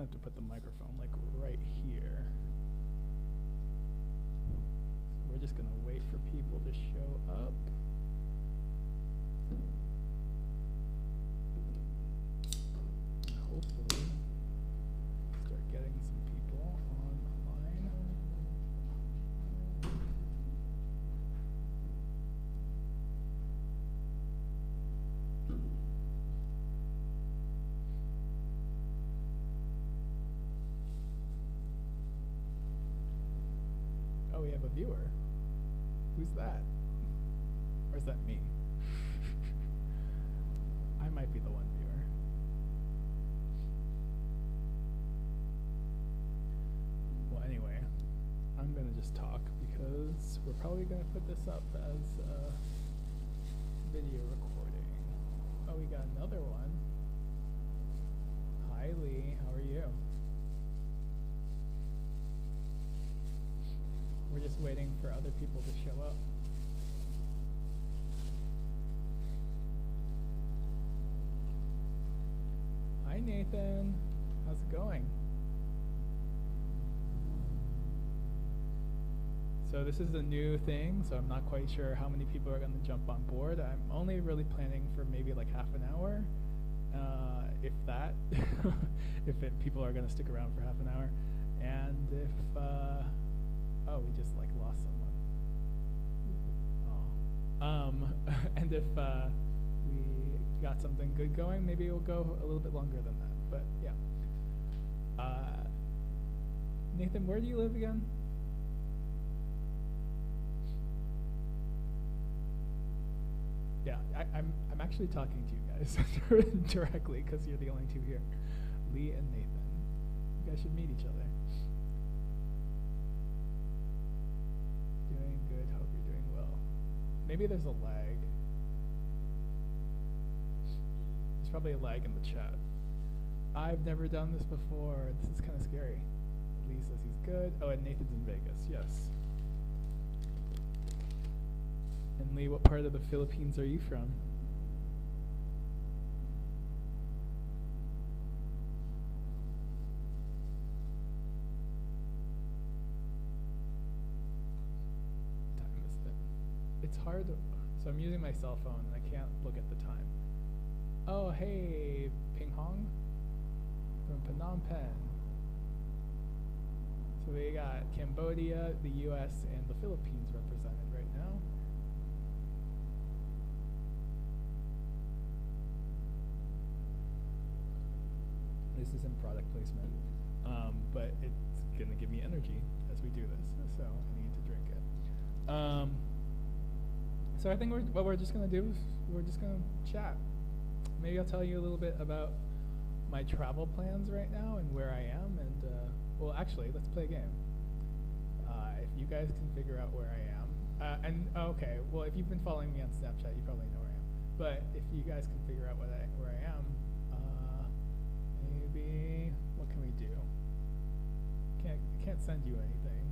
have to put the microphone like right here. So we're just gonna wait for people to show up. And hopefully start getting some people online. Oh, we have a viewer. Who's that? Or is that me? I might be the one viewer. Well, anyway, I'm gonna just talk because we're probably gonna put this up as a video recording. Oh, we got another one. Hi, Lee. How are you? We're just waiting for other people to show up. Hi, Nathan. How's it going? So this is a new thing, so I'm not quite sure how many people are going to jump on board. I'm only really planning for maybe like half an hour, if that, people are going to stick around for half an hour. And if, oh, we just like lost someone. Oh. And if we got something good going, maybe it'll go a little bit longer than that. But yeah. Nathan, where do you live again? Yeah, I'm actually talking to you guys directly because you're the only two here. Lee and Nathan. You guys should meet each other. Doing good, hope you're doing well. Maybe there's a lag. There's probably a lag in the chat. I've never done this before. This is kind of scary. Lee says he's good. Oh, and Nathan's in Vegas, yes. And Lee, what part of the Philippines are you from? Time is it? It's hard to, so I'm using my cell phone and I can't look at the time. Oh, hey, Ping Hong from Phnom Penh. So we got Cambodia, the US, and the Philippines represented right now. This isn't product placement, but it's gonna give me energy as we do this, so I need to drink it. So I think what we're just gonna do is we're just gonna chat. Maybe I'll tell you a little bit about my travel plans right now and where I am, and well, actually, let's play a game. If you guys can figure out where I am, okay, well, if you've been following me on Snapchat, you probably know where I am. But if you guys can figure out where I am, maybe what can we do? Can't send you anything.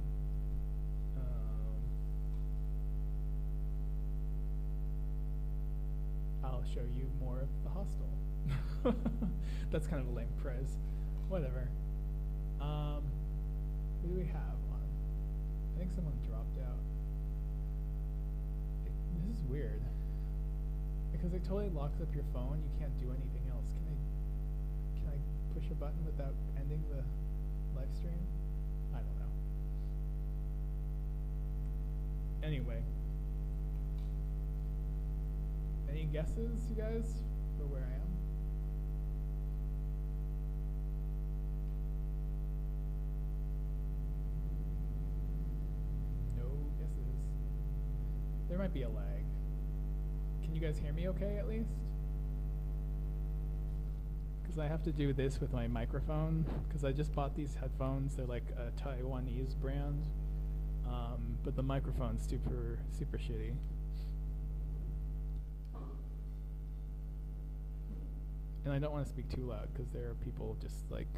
I'll show you more of the hostel. That's kind of a lame prize. Whatever. Who do we have on? I think someone dropped out. This is weird. Because it totally locks up your phone. You can't do anything else. Can I push a button without ending the live stream? I don't know. Anyway. Any guesses, you guys, for where I am? No guesses. There might be a lag. Can you guys hear me okay, at least? Because I have to do this with my microphone, because I just bought these headphones. They're like a Taiwanese brand, but the microphone's super shitty. And I don't want to speak too loud because there are people just like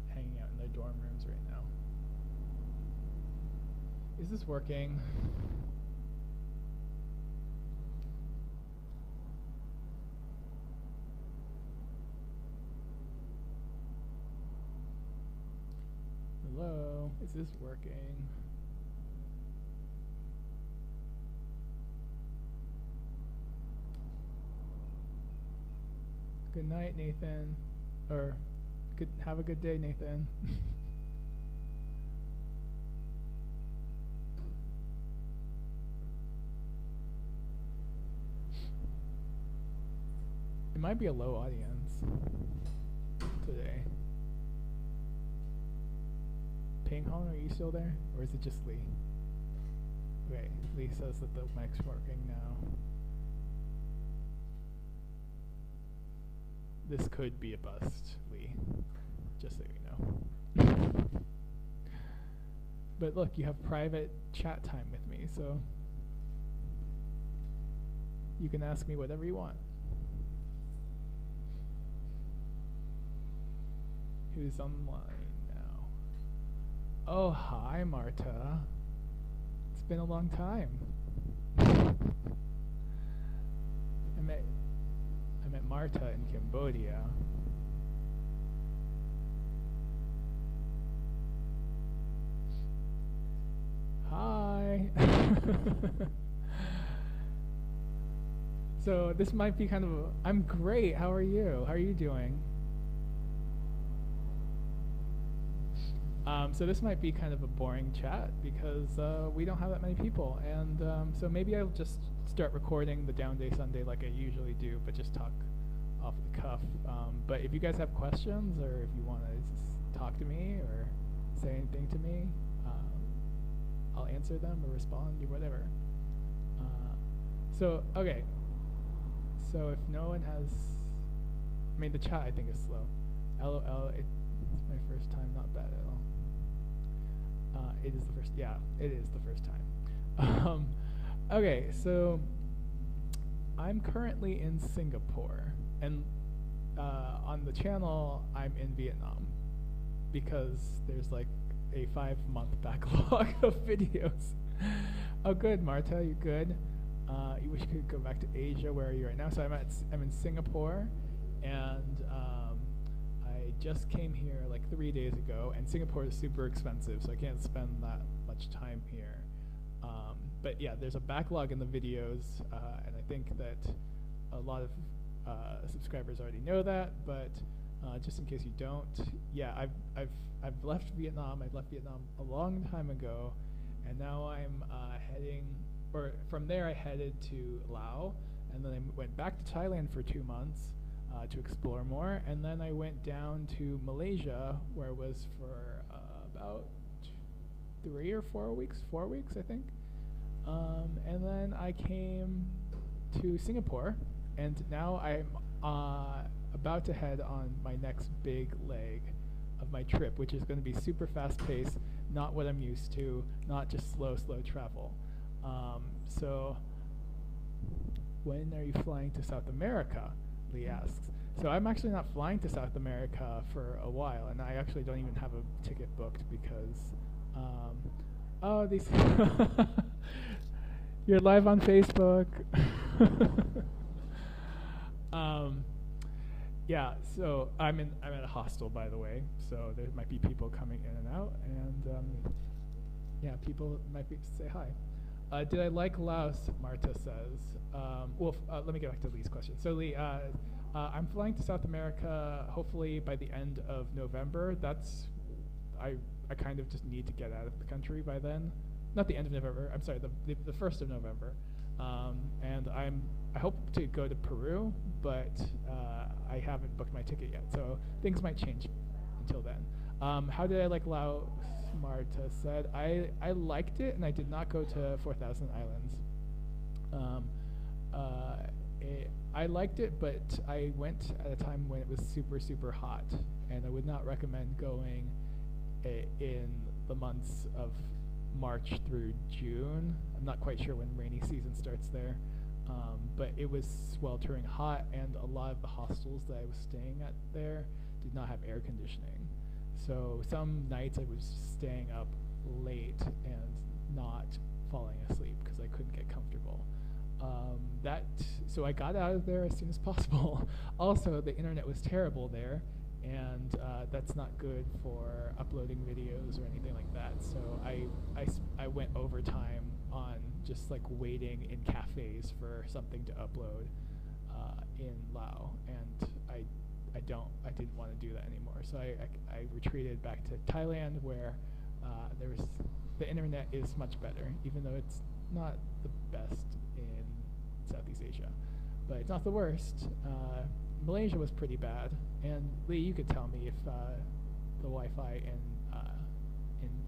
hanging out in their dorm rooms right now. Is this working? Hello, is this working? Good night, Nathan. Or, have a good day, Nathan. It might be a low audience today. Ping Hong, are you still there? Or is it just Lee? Okay, Lee says that the mic's working now. This could be a bust, Lee. Just so you know. But look, you have private chat time with me, so you can ask me whatever you want. Who's online now? Oh, hi, Marta. It's been a long time. I met Marta in Cambodia. Hi. So this might be kind of I'm great. How are you? How are you doing? So this might be kind of a boring chat because we don't have that many people, and so maybe I'll just start recording the Down Day Sunday like I usually do, but just talk off the cuff. But if you guys have questions or if you want to talk to me or say anything to me, I'll answer them or respond or whatever. So okay. So if no one has, I mean the chat I think is slow. LOL. It's my first time. Not bad at all. It is the first. Yeah, it is the first time. Okay, so I'm currently in Singapore, and on the channel I'm in Vietnam because there's like a 5-month backlog of videos. Oh, good, Marta, you good? You wish you could go back to Asia. Where are you right now? So I'm in Singapore, and I just came here like 3 days ago, and Singapore is super expensive, so I can't spend that much time here. But yeah, there's a backlog in the videos, and I think that a lot of subscribers already know that. But just in case you don't, yeah, I've left Vietnam. I left Vietnam a long time ago, and now I'm heading, or from there I headed to Laos, and then I went back to Thailand for 2 months to explore more, and then I went down to Malaysia, where I was for about 3 or 4 weeks, 4 weeks I think. And then I came to Singapore, and now I'm about to head on my next big leg of my trip, which is going to be super fast-paced, not what I'm used to, not just slow travel. So when are you flying to South America? Lee asks. So I'm actually not flying to South America for a while, and I actually don't even have a ticket booked because, oh, these, you're live on Facebook. Yeah, so I'm at a hostel, by the way, so there might be people coming in and out, and yeah, people might be say hi. Did I like Laos? Marta says. Let me get back to Lee's question. So Lee, I'm flying to South America hopefully by the end of November. I kind of just need to get out of the country by then. Not the end of November. I'm sorry, the 1st of November. And I hope to go to Peru, but I haven't booked my ticket yet, so things might change until then. How did I like Laos? Marta said. I liked it, and I did not go to 4,000 Islands. I liked it, but I went at a time when it was super hot, and I would not recommend going in the months of March through June. I'm not quite sure when rainy season starts there, but it was sweltering hot, and a lot of the hostels that I was staying at there did not have air conditioning. So some nights I was staying up late and not falling asleep because I couldn't get comfortable. So I got out of there as soon as possible. Also, the internet was terrible there, and that's not good for uploading videos or anything like that. So I went overtime on just like waiting in cafes for something to upload in Lao, and I didn't want to do that anymore. So I retreated back to Thailand, where the internet is much better, even though it's not the best in Southeast Asia, but it's not the worst. Malaysia was pretty bad, and Lee, you could tell me if the Wi-Fi in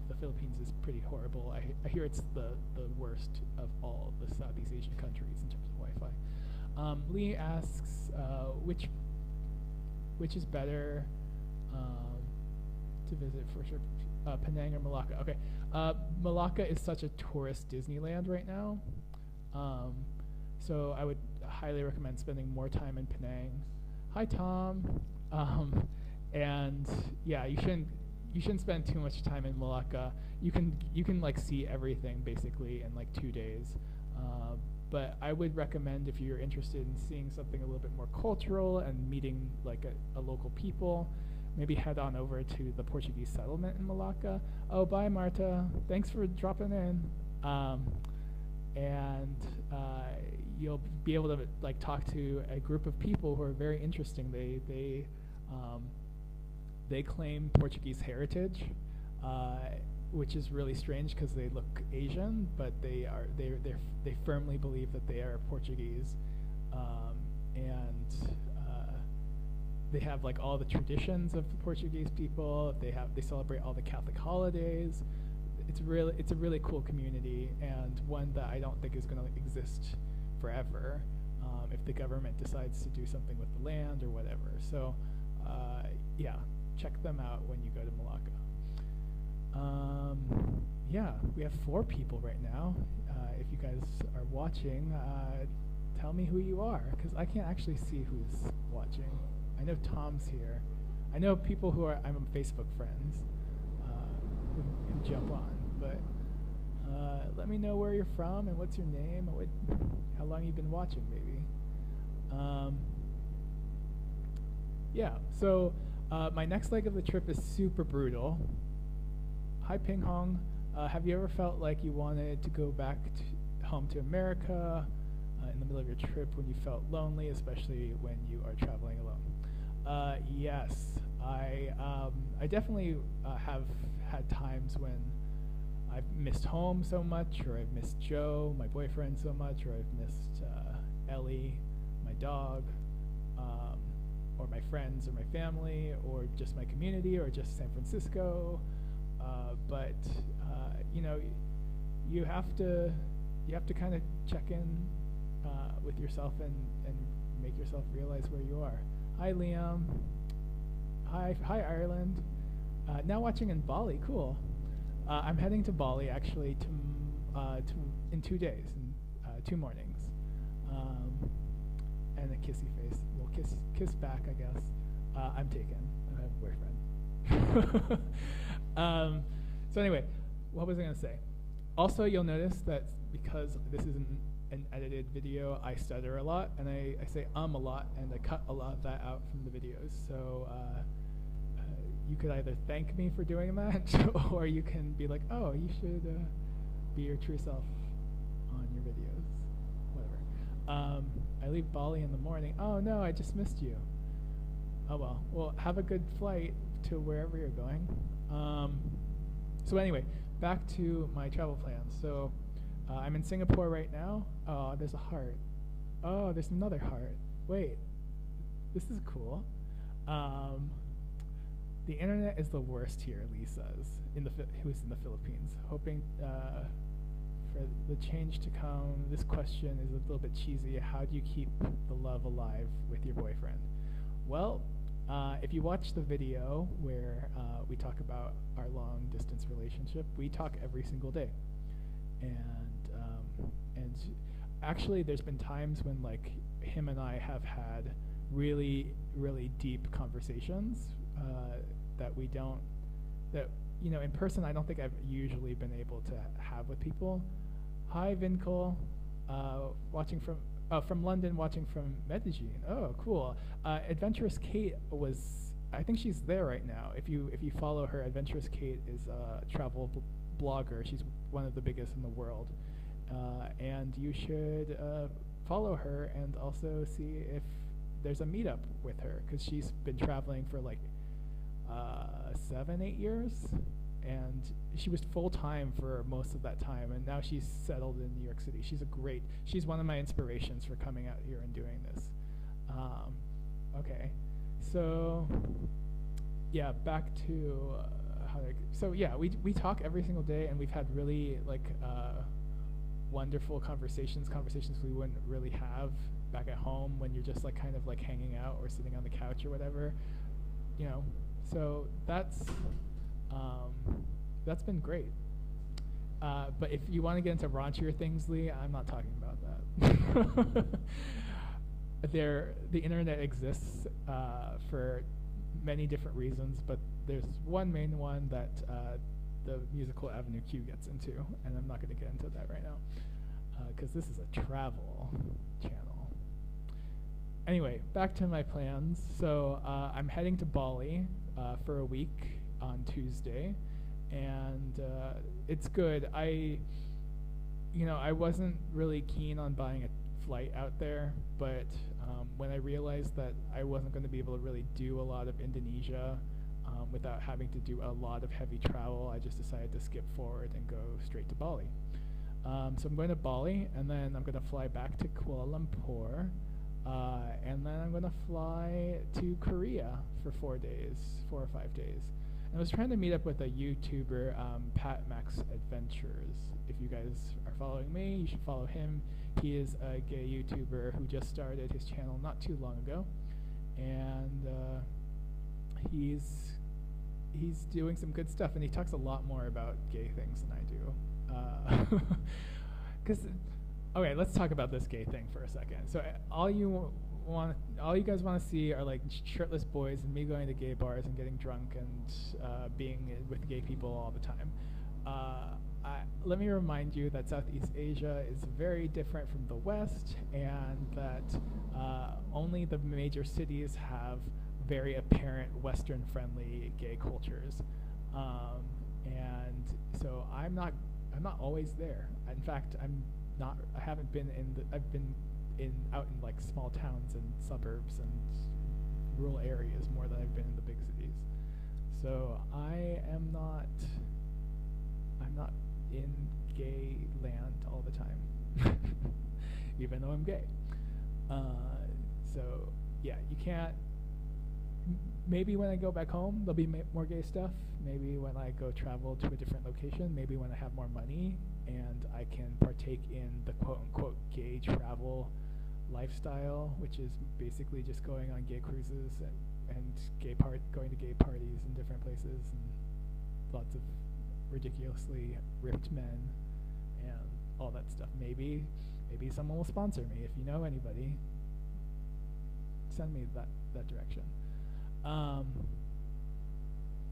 the Philippines is pretty horrible. I hear it's the worst of all the Southeast Asian countries in terms of Wi-Fi. Lee asks which is better to visit for sure, Penang or Malacca. Okay, Malacca is such a tourist Disneyland right now, so I would highly recommend spending more time in Penang. Hi Tom, and yeah, you shouldn't spend too much time in Malacca. You can like see everything basically in like 2 days. But I would recommend, if you're interested in seeing something a little bit more cultural and meeting like a local people, maybe head on over to the Portuguese settlement in Malacca. Oh, bye Marta. Thanks for dropping in. And you'll be able to like talk to a group of people who are very interesting. They claim Portuguese heritage, which is really strange because they look Asian, but they firmly believe that they are Portuguese, and they have like all the traditions of the Portuguese people. They celebrate all the Catholic holidays. It's a really cool community, and one that I don't think is going to exist forever if the government decides to do something with the land or whatever. So yeah, check them out when you go to Malacca. Yeah, we have 4 people right now. If you guys are watching, tell me who you are, because I can't actually see who's watching. I know Tom's here. I know people who I'm Facebook friends who jump on, but let me know where you're from and what's your name and how long you've been watching, maybe. Yeah, so my next leg of the trip is super brutal. Hi Ping Hong, have you ever felt like you wanted to go back home to America in the middle of your trip when you felt lonely, especially when you are traveling alone? Yes, I definitely have had times when I've missed home so much, or I've missed Joe, my boyfriend, so much, or I've missed Ellie, my dog, or my friends or my family, or just my community, or just San Francisco. But you know, you have to kind of check in with yourself and make yourself realize where you are. Hi Liam. Hi Ireland. Now watching in Bali. Cool. I'm heading to Bali actually in 2 days, in 2 mornings. And a kissy face. Well, kiss back, I guess. I'm taken. I have a boyfriend. So anyway, what was I going to say? Also, you'll notice that because this is an edited video, I stutter a lot, and I say a lot, and I cut a lot of that out from the videos. So you could either thank me for doing that, or you can be like, oh, you should be your true self on your videos. Whatever. I leave Bali in the morning. Oh no, I just missed you. Oh well. Well, have a good flight to wherever you're going. So anyway, back to my travel plans. So I'm in Singapore right now. Oh, there's a heart. Oh, there's another heart. Wait, this is cool. The internet is the worst here, Lee says, who's in the Philippines. Hoping for the change to come. This question is a little bit cheesy. How do you keep the love alive with your boyfriend? Well, if you watch the video where we talk about our long distance relationship, we talk every single day. And actually there's been times when like him and I have had really, really deep conversations that you know, in person I don't think I've usually been able to have with people. Hi Vincol, watching from London, watching from Medellin. Oh, cool. Adventurous Kate was I think she's there right now. If you follow her, Adventurous Kate is a travel blogger. She's one of the biggest in the world, and you should follow her and also see if there's a meetup with her because she's been traveling for like 7, 8 years, and she was full time for most of that time, and now she's settled in New York City. She's one of my inspirations for coming out here and doing this. Okay, so yeah, back to so yeah, we talk every single day, and we've had really like wonderful conversations we wouldn't really have back at home when you're just like kind of like hanging out or sitting on the couch or whatever, you know. So that's been great. But if you want to get into raunchier things, Lee, I'm not talking about that. The internet exists for many different reasons, but there's one main one that the musical Avenue Q gets into, and I'm not going to get into that right now because this is a travel channel. Anyway, back to my plans. So I'm heading to Bali for a week on Tuesday, and it's good. I wasn't really keen on buying a flight out there, but when I realized that I wasn't going to be able to really do a lot of Indonesia without having to do a lot of heavy travel, I just decided to skip forward and go straight to Bali. So I'm going to Bali, and then I'm going to fly back to Kuala Lumpur, and then I'm going to fly to Korea for 4 or 5 days. And I was trying to meet up with a YouTuber, Pat Max Adventures. If you guys are following me, you should follow him. He is a gay YouTuber who just started his channel not too long ago, and he's doing some good stuff, and he talks a lot more about gay things than I do. Okay, let's talk about this gay thing for a second. So all you guys want to see are like shirtless boys and me going to gay bars and getting drunk and being with gay people all the time. Let me remind you that Southeast Asia is very different from the West, and that only the major cities have very apparent Western-friendly gay cultures, and so I'm not always there. In fact, I haven't been I've been out in like small towns and suburbs and rural areas more than I've been in the big cities. So I'm not in gay land all the time, even though I'm gay. So yeah, you can't. Maybe when I go back home, there'll be more gay stuff. Maybe when I go travel to a different location. Maybe when I have more money and I can partake in the quote-unquote gay travel lifestyle, which is basically just going on gay cruises and going to gay parties in different places and lots of ridiculously ripped men and all that stuff. Maybe someone will sponsor me. If you know anybody, send me that direction.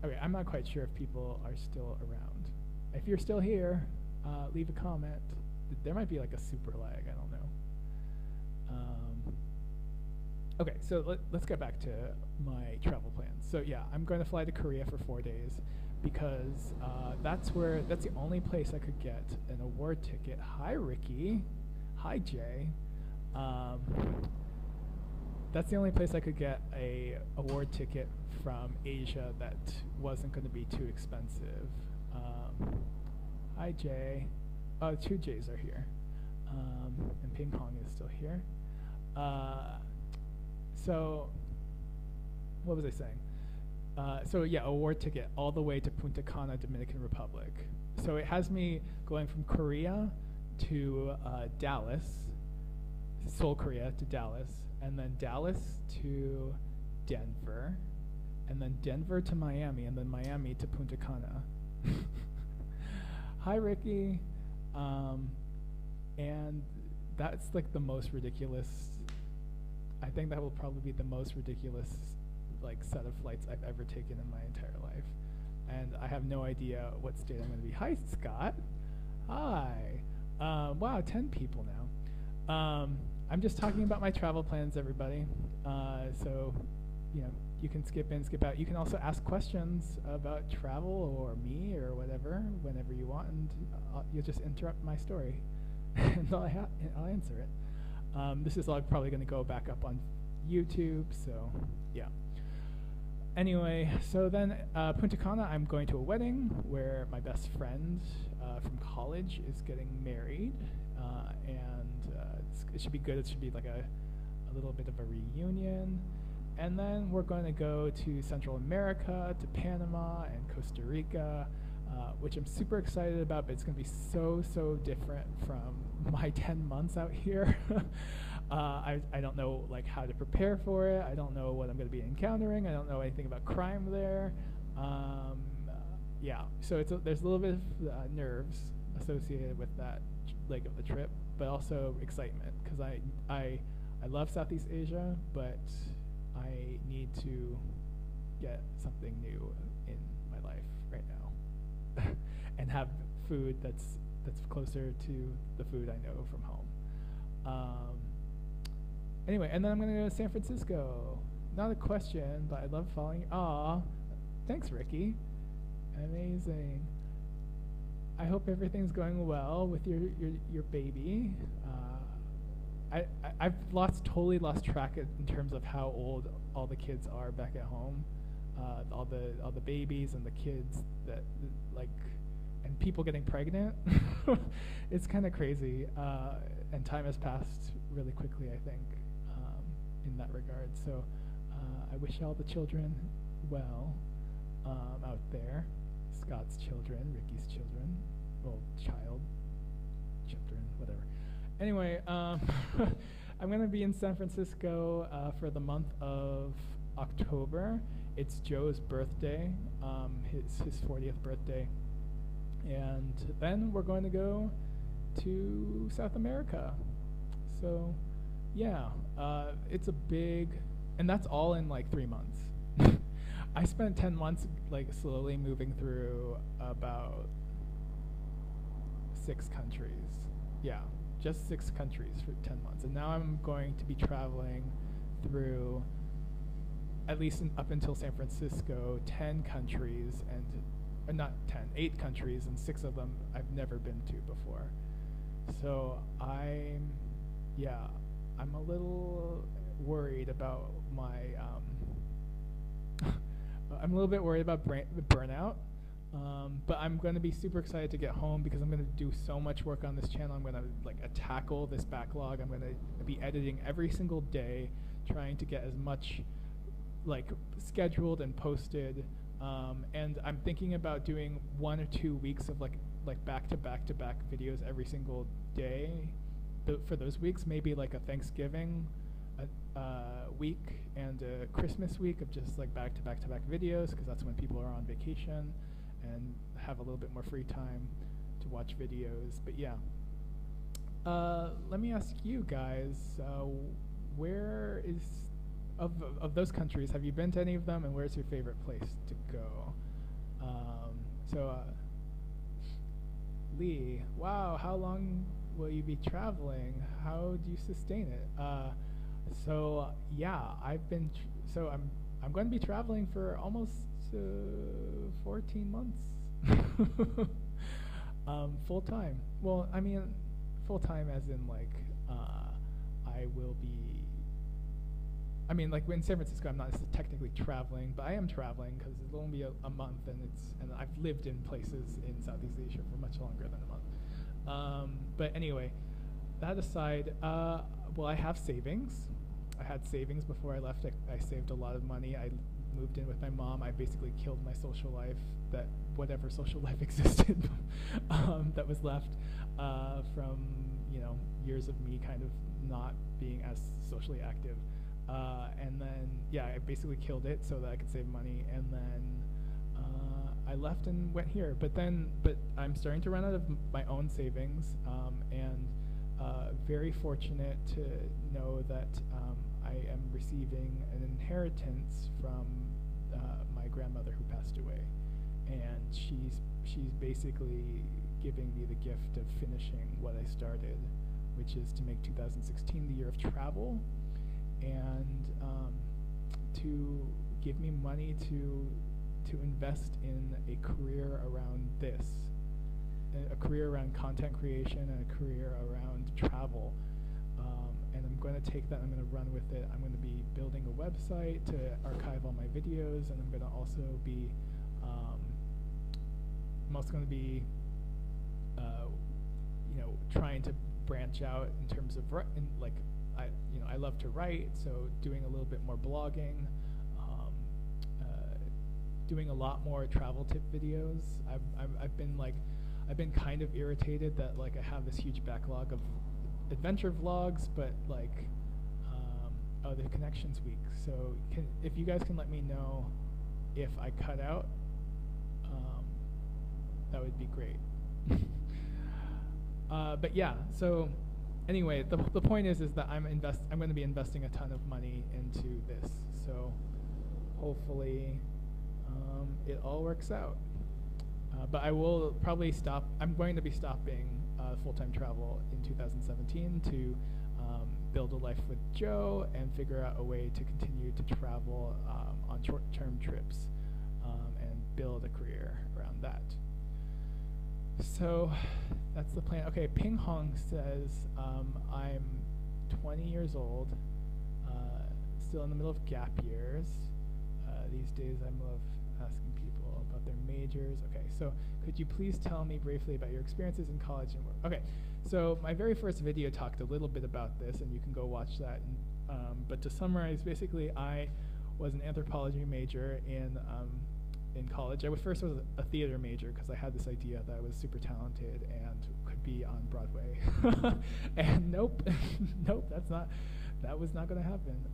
Okay, I'm not quite sure if people are still around. If you're still here, leave a comment. There might be like a super lag, I don't know. Okay, so let's get back to my travel plans. So yeah, I'm going to fly to Korea for 4 days because that's the only place I could get an award ticket. Hi, Ricky. Hi, Jay. That's the only place I could get a award ticket from Asia that wasn't going to be too expensive. Hi, Jay. Oh, 2 J's are here. And Ping Pong is still here. So, what was I saying? So yeah, award ticket all the way to Punta Cana, Dominican Republic. So it has me going from Korea to Dallas, Seoul, Korea to Dallas, and then Dallas to Denver, and then Denver to Miami, and then Miami to Punta Cana. Hi, Ricky. And that's like the most ridiculous. I think that will probably be the most ridiculous like set of flights I've ever taken in my entire life. And I have no idea what state I'm going to be. Hi, Scott. Hi. Wow, 10 people now. I'm just talking about my travel plans, everybody. So you know, you can skip in, skip out. You can also ask questions about travel or me or whatever whenever you want, and you'll just interrupt my story, and I'll answer it. This is all probably going to go back up on YouTube, so yeah. Anyway, so then Punta Cana, I'm going to a wedding where my best friend from college is getting married, and it should be good. It should be like a little bit of a reunion. And then we're going to go to Central America, to Panama and Costa Rica, which I'm super excited about, but it's going to be so different from my 10 months out here. I don't know like how to prepare for it. I don't know what I'm going to be encountering. I don't know anything about crime there. Yeah, so there's a little bit of nerves associated with that leg of the trip, but also excitement, because I love Southeast Asia, but I need to get something new in my life right now and have food that's closer to the food I know from home. Anyway, and then I'm going to go to San Francisco. Not a question, but I love following. Aw, thanks, Ricky. Amazing. I hope everything's going well with your baby. I've totally lost track in terms of how old all the kids are back at home. All the babies and the kids that like, and people getting pregnant. It's kind of crazy, and time has passed really quickly, I think, in that regard. So I wish all the children well out there. Scott's children, Ricky's children, well, children, whatever. Anyway, I'm going to be in San Francisco for the month of October. It's Joe's birthday, his 40th birthday. And then we're going to go to South America. So, yeah, it's a big, and that's all in like 3 months. I spent 10 months like slowly moving through about 6 countries. Yeah, just 6 countries for 10 months. And now I'm going to be traveling through, at least up until San Francisco, 10 countries, and not 10, 8 countries, and 6 of them I've never been to before. So I'm a little worried about my, I'm a little bit worried about burnout, but I'm going to be super excited to get home because I'm going to do so much work on this channel. I'm going to like tackle this backlog. I'm going to be editing every single day, trying to get as much like scheduled and posted. And I'm thinking about doing 1 or 2 weeks of like back to back videos every single day. For those weeks, maybe like a Thanksgiving week and a Christmas week of just like back to back videos, because that's when people are on vacation and have a little bit more free time to watch videos. But yeah, let me ask you guys, where is of those countries, have you been to any of them, and where's your favorite place to go? Lee, wow, how long will you be traveling? How do you sustain it? Yeah, I'm going to be traveling for almost 14 months, full time. Well, I mean, full time as in like I will be. I mean, like in San Francisco, I'm not technically traveling, but I am traveling because it'll only be a month, and I've lived in places in Southeast Asia for much longer than a month. But anyway, that aside, well, I have savings. I had savings before I left. I saved a lot of money. I moved in with my mom. I basically killed my social life, that whatever social life existed that was left from years of me kind of not being as socially active. And then, yeah, I basically killed it so that I could save money. And then I left and went here. But I'm starting to run out of my own savings, and very fortunate to know that I am receiving an inheritance from my grandmother who passed away. And she's basically giving me the gift of finishing what I started, which is to make 2016 the year of travel, and to give me money to invest in a career around this, a career around content creation and a career around travel. And I'm going to take that, I'm going to run with it. I'm going to be building a website to archive all my videos, and I'm going to also be, I'm also going to be, trying to branch out in terms of, I love to write, so doing a little bit more blogging, doing a lot more travel tip videos. I've been kind of irritated that I have this huge backlog of adventure vlogs, but the connection's weak. So if you guys can let me know if I cut out, that would be great. But yeah, so anyway, the point is that I'm going to be investing a ton of money into this. So hopefully it all works out. But I will probably stop. I'm going to be stopping full-time travel in 2017 to build a life with Joe and figure out a way to continue to travel on short-term trips and build a career around that. So that's the plan. Okay, Ping Hong says, I'm 20 years old, still in the middle of gap years. These days I love asking people about their majors. Okay, so could you please tell me briefly about your experiences in college and work? Okay, so my very first video talked a little bit about this, and you can go watch that. But to summarize, basically I was an anthropology major in college. I first was a theater major because I had this idea that I was super talented and could be on Broadway. And nope, nope, that was not going to happen.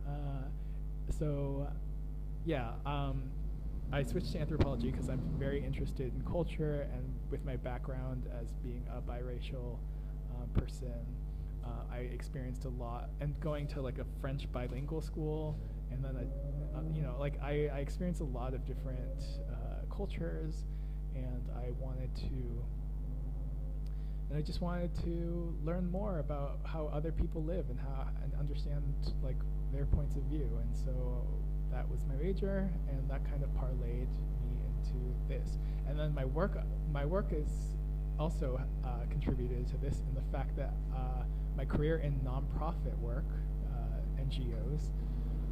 I switched to anthropology because I'm very interested in culture, and with my background as being a biracial person, I experienced a lot, and going to a French bilingual school, and then I experienced a lot of different cultures, and I just wanted to learn more about how other people live and understand their points of view, and so that was my major, and that kind of parlayed me into this. And then my work is also contributed to this in the fact that my career in nonprofit work, NGOs,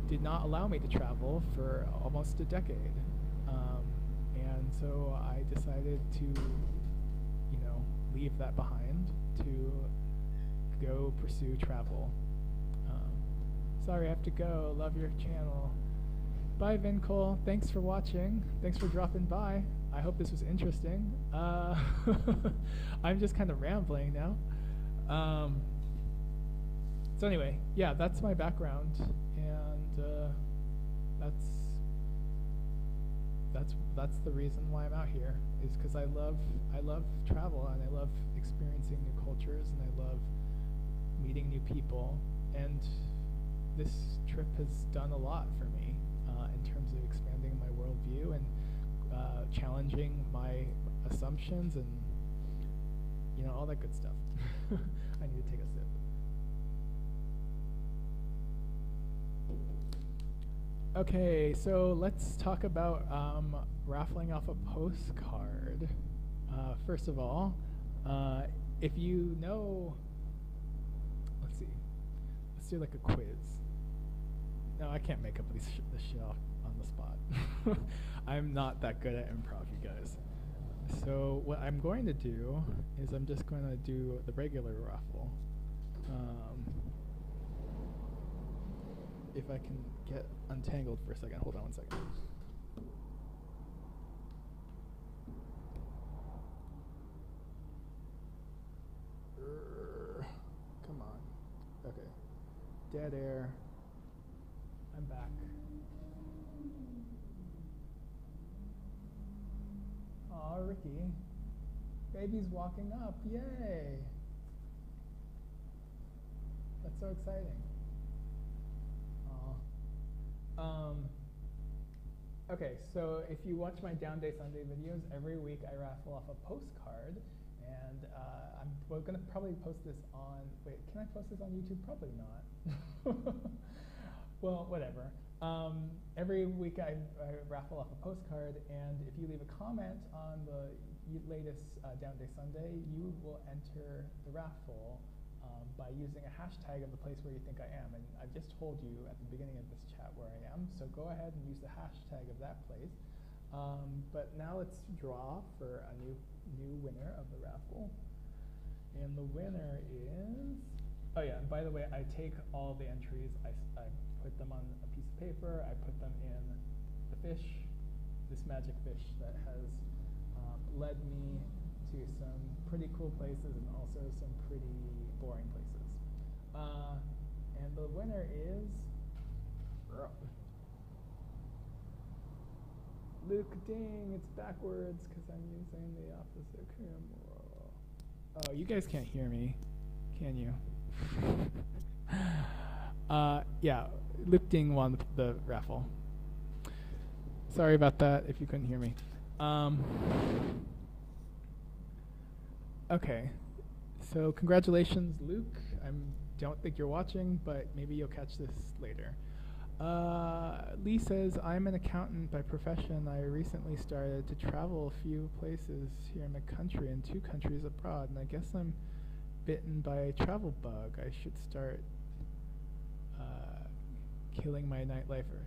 did not allow me to travel for almost a decade. And so I decided to, leave that behind to go pursue travel. Sorry, I have to go. Love your channel. Bye, Vincol. Thanks for watching. Thanks for dropping by. I hope this was interesting. I'm just kind of rambling now. So anyway, yeah, that's my background, and that's the reason why I'm out here, is because I love travel, and I love experiencing new cultures, and I love meeting new people, and this trip has done a lot for me in terms of expanding my worldview and challenging my assumptions and all that good stuff. I need to take a sip. Okay, so let's talk about raffling off a postcard. First of all, if you know, let's see, let's do a quiz. No, I can't make up this shit off on the spot. I'm not that good at improv, you guys. So what I'm going to do is I'm just going to do the regular raffle. If I can get untangled for a second. Hold on one second. Come on. Okay. Dead air. I'm back. Aw, Ricky. Baby's walking up. Yay. That's so exciting. Okay, so if you watch my Down Day Sunday videos, every week I raffle off a postcard, and we're going to probably post this on, wait, can I post this on YouTube? Probably not. Well, whatever. Every week I raffle off a postcard, and if you leave a comment on the latest Down Day Sunday, you will enter the raffle by using a hashtag of the place where you think I am. And I've just told you at the beginning of this chat where I am, so go ahead and use the hashtag of that place. But now let's draw for a new winner of the raffle. And the winner is, oh yeah, and by the way, I take all the entries, I put them on a piece of paper, I put them in the fish, this magic fish that has led me to some pretty cool places and also some pretty boring places. And the winner is Luke Ding. It's backwards because I'm using the opposite camera. Oh, you guys can't hear me, can you? Yeah, Luke Ding won the raffle. Sorry about that if you couldn't hear me. Okay, so congratulations, Luke. I don't think you're watching, but maybe you'll catch this later. Lee says, I'm an accountant by profession. I recently started to travel a few places here in the country and 2 countries abroad, and I guess I'm bitten by a travel bug. I should start killing my nightlifer.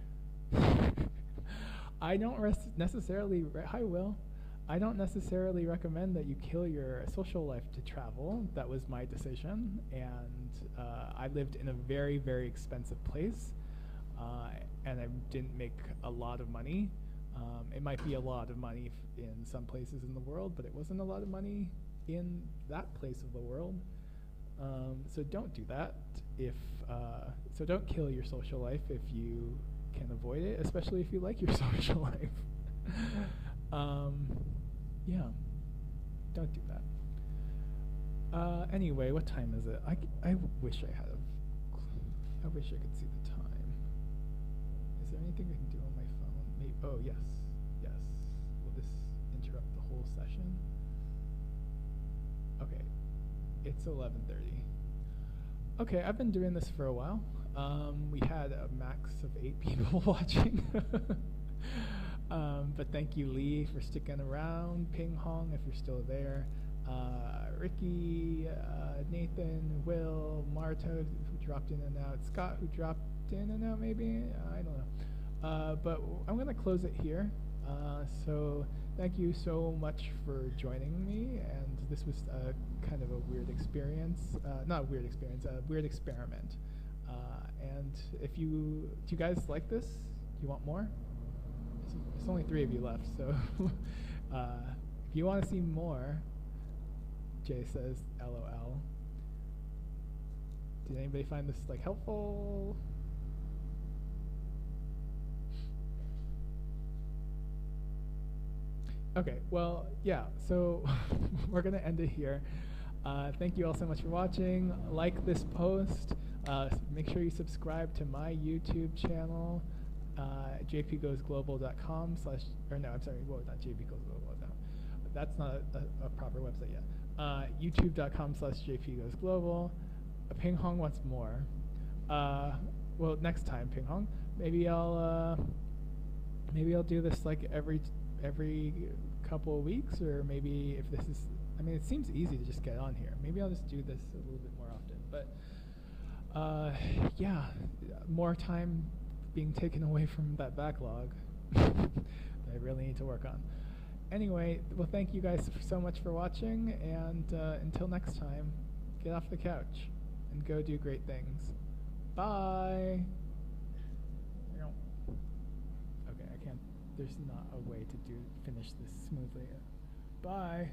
I don't necessarily, hi Will, I don't necessarily recommend that you kill your social life to travel. That was my decision, and I lived in a very, very expensive place, and I didn't make a lot of money. It might be a lot of money in some places in the world, but it wasn't a lot of money in that place of the world. So don't do that. So don't kill your social life if you can avoid it, especially if you like your social life. Yeah, don't do that. Anyway, what time is it? I wish I had I wish I could see the time. Is there anything I can do on my phone? Maybe, oh, yes. Will this interrupt the whole session? Okay, it's 11:30. Okay, I've been doing this for a while. We had a max of 8 people watching. But thank you, Lee, for sticking around. Ping Hong, if you're still there. Ricky, Nathan, Will, Marta, who dropped in and out. Scott, who dropped in and out, maybe? I don't know. But I'm going to close it here. So thank you so much for joining me. And this was kind of a weird experience. Not a weird experience, a weird experiment. And do you guys like this? Do you want more? There's only 3 of you left, so if you want to see more, Jay says, LOL. Did anybody find this helpful? Okay, well, yeah, so we're going to end it here. Thank you all so much for watching. Like this post. Make sure you subscribe to my YouTube channel, jpgoesglobal.com / or no, I'm sorry, well, not jpgoesglobal, no. That's not a proper website yet. youtube.com / jpgoesglobal. Ping Hong wants more. Well, next time, Ping Hong. Maybe I'll do this every couple of weeks, or maybe if this is, I mean, it seems easy to just get on here. Maybe I'll just do this a little bit more often. But yeah, more time being taken away from that backlog that I really need to work on. Anyway, well, thank you guys so much for watching, and until next time, get off the couch and go do great things. Bye. Okay, I can't. There's not a way to finish this smoothly. Bye.